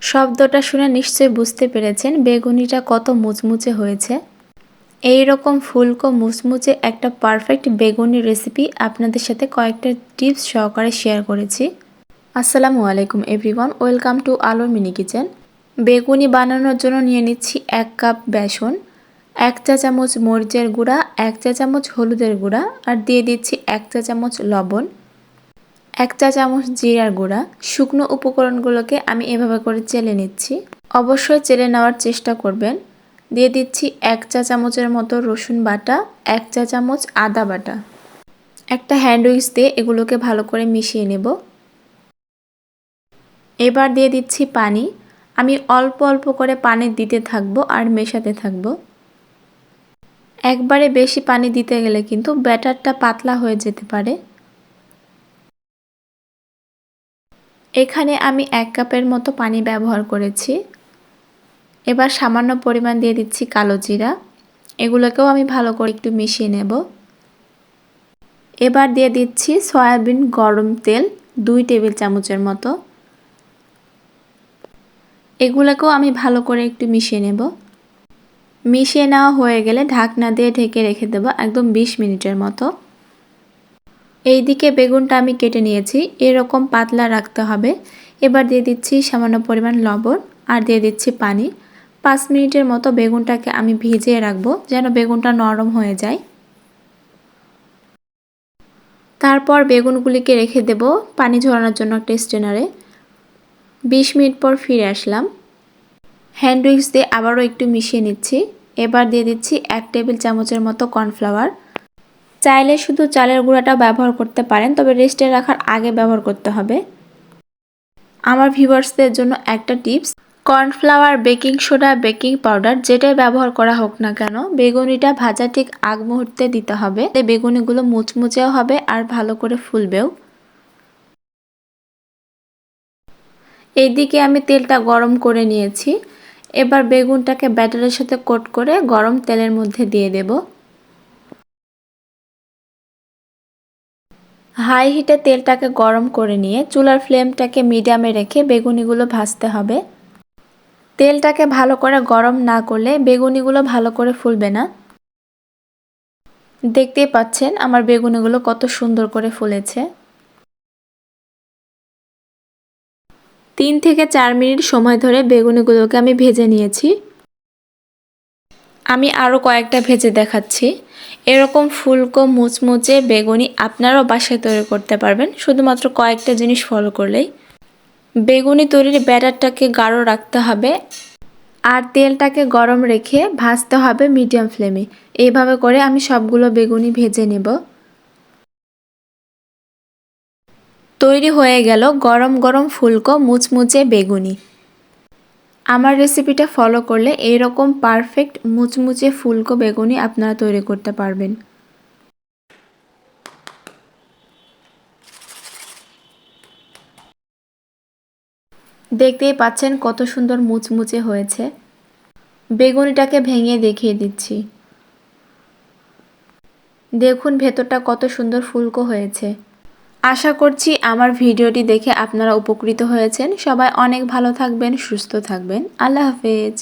শব্দটা শুনে নিশ্চয়ই বুঝতে পেরেছেন বেগুনিটা কত মুচমুচে হয়েছে। এই রকম ফুলকো মুচমুচে একটা পারফেক্ট বেগুনি রেসিপি আপনাদের সাথে কয়েকটা টিপস সহকারে শেয়ার করেছি। আসসালামু আলাইকুম এভরিওয়ান, ওয়েলকাম টু আলোর মিনি কিচেন। বেগুনি বানানোর জন্য নিয়ে নিচ্ছি 1 কাপ বেসন, 1 চা চামচ মরিচের গুঁড়া, 1 চা চামচ হলুদের গুঁড়া আর দিয়ে দিচ্ছি 1 চা চামচ লবণ, 1 চা চামচ জিরার গুঁড়া। শুকনো উপকরণগুলোকে আমি এভাবে করে চেলে নিচ্ছি। অবশ্যই চেলে নেওয়ার চেষ্টা করবেন। দিয়ে দিচ্ছি 1 চা চামচের মতো রসুন বাটা, 1 চা চামচ আদা বাটা। একটা হ্যান্ড উইক্স দিয়ে এগুলোকে ভালো করে মিশিয়ে নেব। এবার দিয়ে দিচ্ছি পানি। আমি অল্প অল্প করে পানি দিতে থাকবো আর মেশাতে থাকবো। একবারে বেশি পানি দিতে গেলে কিন্তু ব্যাটারটা পাতলা হয়ে যেতে পারে। এখানে আমি 1 কাপের মতো পানি ব্যবহার করেছি। এবার সামান্য পরিমাণ দিয়ে দিচ্ছি কালো জিরা। এগুলোকেও আমি ভালো করে একটু মিশিয়ে নেব। এবার দিয়ে দিচ্ছি সয়াবিন গরম তেল 2 টেবিল চামচের মতো। এগুলোকেও আমি ভালো করে একটু মিশিয়ে নেব। মিশিয়ে নেওয়া হয়ে গেলে ঢাকনা দিয়ে ঢেকে রেখে দেব একদম 20 মিনিটের মতো। এইদিকে বেগুনটা আমি কেটে নিয়েছি, এরকম পাতলা রাখতে হবে। এবার দিয়ে দিচ্ছি সামান্য পরিমাণ লবণ আর দিয়ে দিচ্ছি পানি। 5 মিনিটের মতো বেগুনটাকে আমি ভিজিয়ে রাখবো যেন বেগুনটা নরম হয়ে যায়। তারপর বেগুনগুলিকে রেখে দেব পানি ঝরানোর জন্য একটা স্ট্রেনারে। 20 মিনিট পর ফিরে আসলাম। হ্যান্ড উইক্স দিয়ে আবারও একটু মিশিয়ে নিচ্ছি। এবার দিয়ে দিচ্ছি 1 টেবিল চামচের মতো কর্নফ্লাওয়ার। চাইলে শুধু চালের গুঁড়াটা ব্যবহার করতে পারেন, তবে রেস্টে রাখার আগে ব্যবহার করতে হবে। আমার ভিউয়ার্সদের জন্য একটা tips, cornflour, baking soda, baking powder যেটাই ব্যবহার করা হোক না কেন বেগুনিটা ভাজা ঠিক আগ মুহূর্তে দিতে হবে। বেগুনিগুলো মুচমুচেও হবে আর ভালো করে ফুলবেও। এইদিকে আমি তেলটা গরম করে নিয়েছি। এবার বেগুনটাকে ব্যাটারের সাথে কোট করে গরম তেলের মধ্যে দিয়ে দেব। হাই হিটে তেলটাকে গরম করে নিয়ে চুলার ফ্লেমটাকে মিডিয়ামে রেখে বেগুনিগুলো ভাজতে হবে। তেলটাকে ভালো করে গরম না করলে বেগুনিগুলো ভালো করে ফুলবে না। দেখতেই পাচ্ছেন আমার বেগুনিগুলো কত সুন্দর করে ফুলেছে। 3 থেকে 4 মিনিট সময় ধরে বেগুনিগুলোকে আমি ভেজে নিয়েছি। আমি আরও কয়েকটা ভেজে দেখাচ্ছি। এরকম ফুলকো মুচমুচে বেগুনি আপনারাও বাসায় তৈরি করতে পারবেন শুধুমাত্র কয়েকটা জিনিস ফলো করলেই। বেগুনি তৈরির ব্যাটারটাকে গাঢ় রাখতে হবে আর তেলটাকে গরম রেখে ভাজতে হবে মিডিয়াম ফ্লেমে। এইভাবে করে আমি সবগুলো বেগুনি ভেজে নেব। তৈরি হয়ে গেল গরম গরম ফুলকো মুচমুচে বেগুনি। আমার রেসিপিটা ফলো করলে এইরকম পারফেক্ট মুচমুচে ফুলকো বেগুনি আপনারা তৈরি করতে পারবেন। দেখতেই পাচ্ছেন কত সুন্দর মুচমুচে হয়েছে। বেগুনিটাকে ভেঙে দেখিয়ে দিচ্ছি। দেখুন ভেতরটা কত সুন্দর ফুলকো হয়েছে। আশা করছি আমার ভিডিওটি দেখে আপনারা উপকৃত হয়েছেন। সবাই অনেক ভালো থাকবেন, সুস্থ থাকবেন। আল্লাহ হাফেজ।